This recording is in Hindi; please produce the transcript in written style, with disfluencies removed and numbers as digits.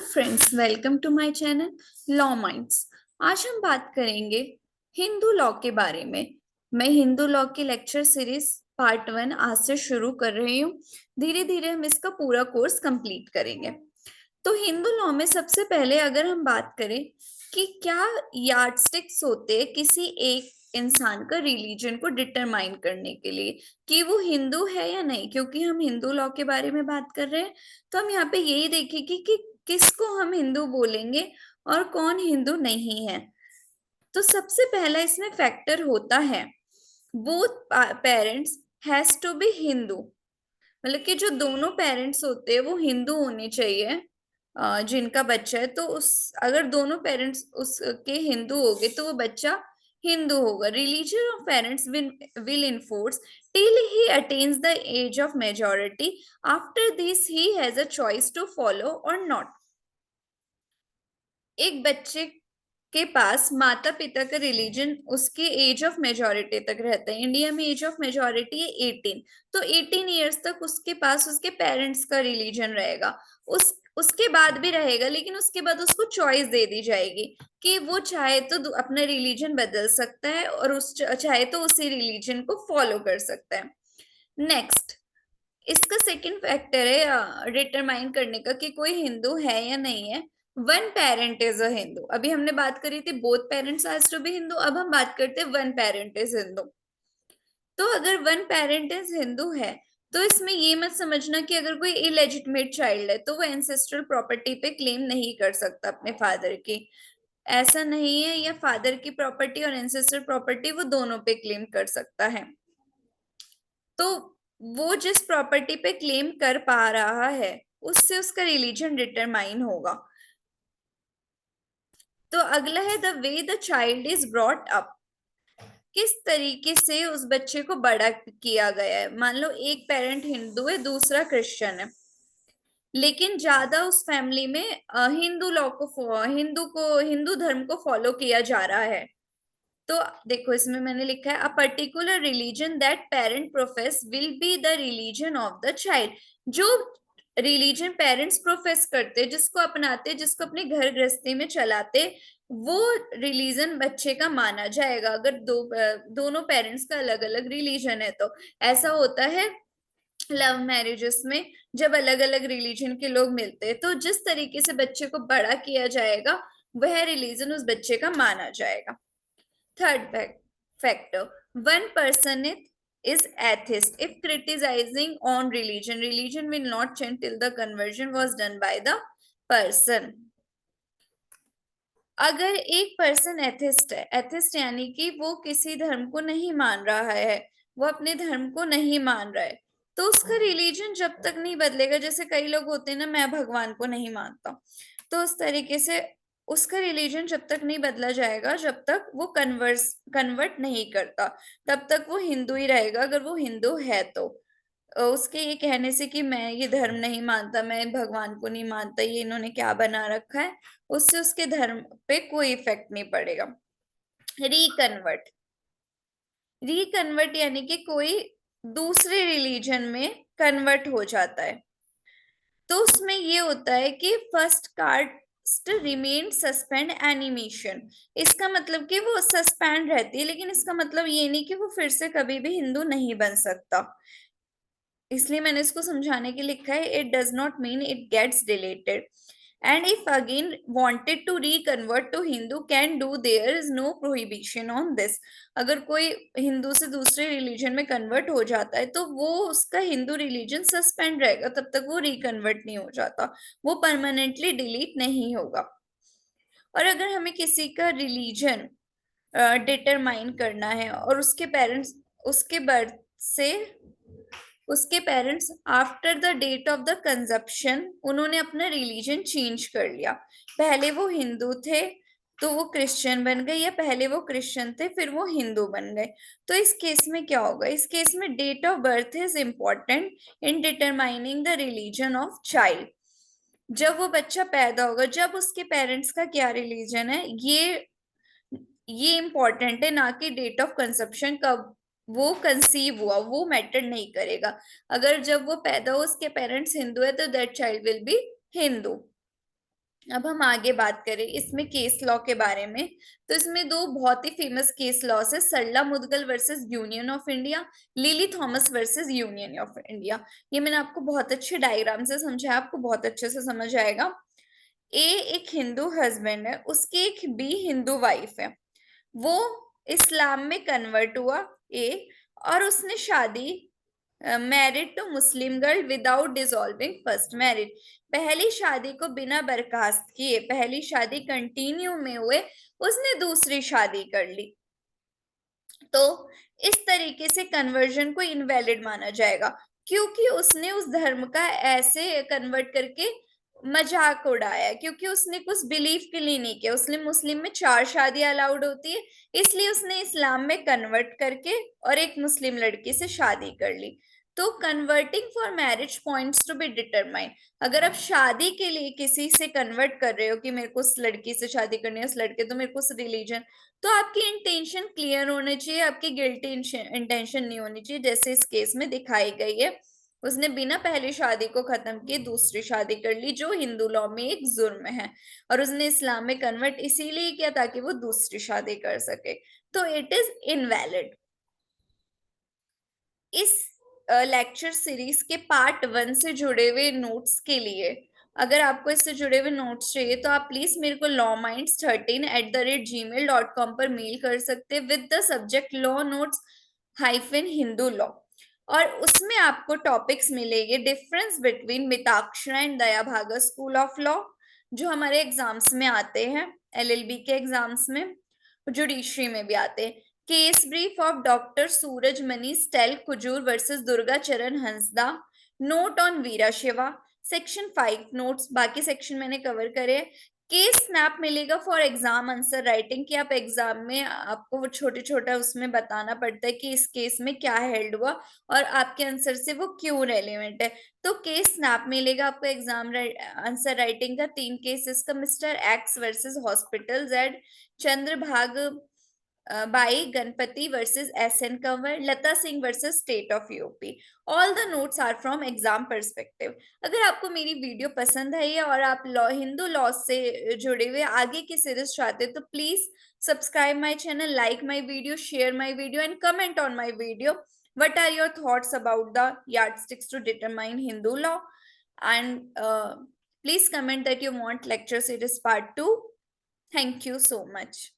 Friends, welcome to my channel law minds. आज हम बात करेंगे हिंदू लॉ के बारे में। मैं हिंदू लॉ की लेक्चर सीरीज पार्ट 1 आज से शुरू कर रही हूँ। धीरे धीरे हम इसका पूरा कोर्स कंप्लीट करेंगे। तो हिंदू लॉ में सबसे पहले अगर हम बात करें कि क्या यार्डस्टिक्स होते हैं किसी एक इंसान का रिलीजन को डिटरमाइन करने के लिए कि वो हिंदू है या नहीं, क्योंकि हम हिंदू लॉ के बारे में बात कर रहे हैं। तो हम यहाँ पे यही देखेंगे कि किसको हम हिंदू बोलेंगे और कौन हिंदू नहीं है। तो सबसे पहला इसमें फैक्टर होता है both parents has to be Hindu. मतलब कि जो दोनों पेरेंट्स होते हैं वो हिंदू होने चाहिए। जिनका बच्चा है तो उस अगर दोनों पेरेंट्स उसके हिंदू हो गए तो वो बच्चा हिंदू होगा। Religion of parents will enforce till he attains the age of majority. After this he has a choice to follow or not. एक बच्चे के पास माता पिता का रिलीजन उसके एज ऑफ मेजोरिटी तक रहता है। इंडिया में एज ऑफ मेजोरिटी है 18। तो 18 ईयर्स तक उसके पास उसके पेरेंट्स का रिलीजन रहेगा। उसके बाद भी रहेगा, लेकिन उसके बाद उसको चॉइस दे दी जाएगी कि वो चाहे तो अपना रिलीजन बदल सकता है और उस चाहे तो उसी रिलीजन को फॉलो कर सकता है। नेक्स्ट, इसका सेकंड फैक्टर है डिटरमाइन करने का कि कोई हिंदू है या नहीं है। One parent is a Hindu. अभी हमने बात करी थी both parents has to be Hindu, अब हम बात करते हैं वन पेरेंट इज हिंदू। तो अगर वन पेरेंट इज हिंदू है तो इसमें ये मत समझना कि अगर कोई इलेजिटमेट चाइल्ड है तो वो एंसेस्ट्रल प्रॉपर्टी पे क्लेम नहीं कर सकता अपने फादर की। ऐसा नहीं है, या फादर की प्रॉपर्टी और एंसेस्ट्रल प्रॉपर्टी वो दोनों पे क्लेम कर सकता है। तो वो जिस प्रॉपर्टी पे क्लेम कर पा रहा है उससे उसका रिलीजन डिटरमाइन होगा। तो अगला है the way the child is brought up. किस तरीके से उस बच्चे को बड़ा किया गया है। मान लो एक पेरेंट हिंदू है, दूसरा क्रिश्चियन है, लेकिन ज्यादा उस फैमिली में हिंदू धर्म को फॉलो किया जा रहा है। तो देखो इसमें मैंने लिखा है a particular religion that parent profess will be the religion of the child. जो रिलीजन पेरेंट्स प्रोफेस करते, जिसको अपनाते, जिसको अपने घर गृहस्थी में चलाते, वो रिलीजन बच्चे का माना जाएगा। अगर दोनों पेरेंट्स का अलग अलग रिलीजन है तो ऐसा होता है लव मैरिजेस में। जब अलग अलग रिलीजन के लोग मिलते हैं तो जिस तरीके से बच्चे को बड़ा किया जाएगा वह रिलीजन उस बच्चे का माना जाएगा। Third factor, one person is atheist if criticizing on religion. Religion will not change till the conversion was done by the person. अगर एक पर्सन एथिस्ट है, एथिस्ट यानी कि वो किसी धर्म को नहीं मान रहा है, वो अपने धर्म को नहीं मान रहा है, तो उसका रिलीजन जब तक नहीं बदलेगा, जैसे कई लोग होते हैं ना, मैं भगवान को नहीं मानता, तो उस तरीके से उसका रिलीजन जब तक नहीं बदला जाएगा, जब तक वो कन्वर्ट नहीं करता, तब तक वो हिंदू ही रहेगा। अगर वो हिंदू है तो उसके ये कहने से कि मैं ये धर्म नहीं मानता, मैं भगवान को नहीं मानता, ये इन्होंने क्या बना रखा है, उससे उसके धर्म पे कोई इफेक्ट नहीं पड़ेगा। रिकन्वर्ट, रिकन्वर्ट यानी कि कोई दूसरे रिलीजन में कन्वर्ट हो जाता है। तो उसमें ये होता है कि first caste remain suspend animation. इसका मतलब कि वो सस्पेंड रहती है, लेकिन इसका मतलब ये नहीं कि वो फिर से कभी भी हिंदू नहीं बन सकता। इसलिए मैंने इसको समझाने के लिए लिखा है it does not mean it gets deleted. And if again wanted to reconvert to Hindu can do, there is no prohibition on this. अगर कोई हिंदू से दूसरे रिलीजन में कन्वर्ट हो जाता है तो वो उसका हिंदू रिलीजन सस्पेंड रहेगा, तब तक वो रिकन्वर्ट नहीं हो जाता, वो परमानेंटली डिलीट नहीं होगा। और अगर हमें किसी का रिलीजन डिटरमाइन करना है और उसके बर्थ से उसके parents after the date of the conception उन्होंने अपना रिलीजन चेंज कर लिया। पहले वो हिंदू थे तो वो क्रिश्चियन बन गए, या पहले वो क्रिश्चियन थे फिर वो हिंदू बन गए। तो इस केस में क्या होगा, इस केस में date of birth is important in determining the religion of child. जब वो बच्चा पैदा होगा, जब उसके पेरेंट्स का क्या रिलीजन है, ये इंपॉर्टेंट है, ना कि डेट ऑफ कंसेप्शन, कब वो कंसीव हुआ वो मैटर नहीं करेगा। अगर जब वो पैदा हो उसके पेरेंट्स हिंदू है तो that child will be Hindu. अब हम आगे बात करें इसमें केस लॉ के बारे में, तो इसमें दो बहुत ही फेमस केस लॉस है, Sarla Mudgal versus Union of India, Lily Thomas versus Union of India. ये मैंने आपको बहुत अच्छे डायग्राम से समझाया, आपको बहुत अच्छे से समझ आएगा। ए एक हिंदू हस्बैंड है, उसकी एक बी हिंदू वाइफ है, वो इस्लाम में कन्वर्ट हुआ ए, और उसने शादी married to Muslim girl without dissolving first marriage, पहली शादी को बिना बर्खास्त किए, पहली शादी कंटिन्यू में हुए उसने दूसरी शादी कर ली, तो इस तरीके से कन्वर्जन को इनवैलिड माना जाएगा, क्योंकि उसने उस धर्म का ऐसे कन्वर्ट करके मजाक उड़ाया, क्योंकि उसने कुछ बिलीफ के लिए नहीं किया। उसने मुस्लिम में 4 शादियां अलाउड होती है, इसलिए उसने इस्लाम में कन्वर्ट करके और एक मुस्लिम लड़की से शादी कर ली। तो converting for marriage points to be determine, अगर आप शादी के लिए किसी से कन्वर्ट कर रहे हो कि मेरे को उस लड़की से शादी करनी है, उस लड़के तो मेरे को उस रिलीजन, तो आपकी इंटेंशन क्लियर होनी चाहिए, आपकी गिल्टी इंटेंशन नहीं होनी चाहिए, जैसे इस केस में दिखाई गई है। उसने बिना पहली शादी को खत्म किए दूसरी शादी कर ली, जो हिंदू लॉ में एक जुर्म है, और उसने इस्लाम में कन्वर्ट इसीलिए किया ताकि वो दूसरी शादी कर सके, तो इट इज इनवैलिड। इस लेक्चर सीरीज के पार्ट 1 से जुड़े हुए नोट्स के लिए, अगर आपको इससे जुड़े हुए नोट्स चाहिए तो आप प्लीज मेरे को lawminds13@gmail.com पर मेल कर सकते हैं with the subject law notes hyphen Hindu law, और उसमें आपको टॉपिक्स मिलेंगे डिफरेंस बिटवीन मिताक्षरा एंड दया भागा स्कूल ऑफ लॉ, जो हमारे एग्जाम्स में आते हैं, एलएलबी के एग्जाम्स में, जुडिशरी में भी आते हैं। Case brief of doctor Suraj Mani Stella Kujur versus Durga Charan Hansdah, note on Veera Shiva, section 5 notes, बाकी सेक्शन मैंने कवर करे। केस स्नैप मिलेगा फॉर एग्जाम आंसर राइटिंग, कि आप एग्जाम में आपको वो छोटे छोटा उसमें बताना पड़ता है कि इस केस में क्या हेल्ड हुआ और आपके आंसर से वो क्यों रेलिवेंट है। तो केस स्नैप मिलेगा आपको एग्जाम आंसर राइटिंग का 3 केसेस का, mister X versus hospital Z, Chandrabhag Bai Ganpati versus SN Kanwar, Lata Singh versus state of UP. All the notes are from exam perspective. अगर आपको मेरी वीडियो पसंद आई है और आप लॉ हिंदू लॉ से जुड़े हुए आगे की सीरीज चाहते हैं तो please subscribe my channel, like my video, share my video and comment on my video what are your thoughts about the yardsticks to determine Hindu law, and please comment that you want lecture series part 2. Thank you so much.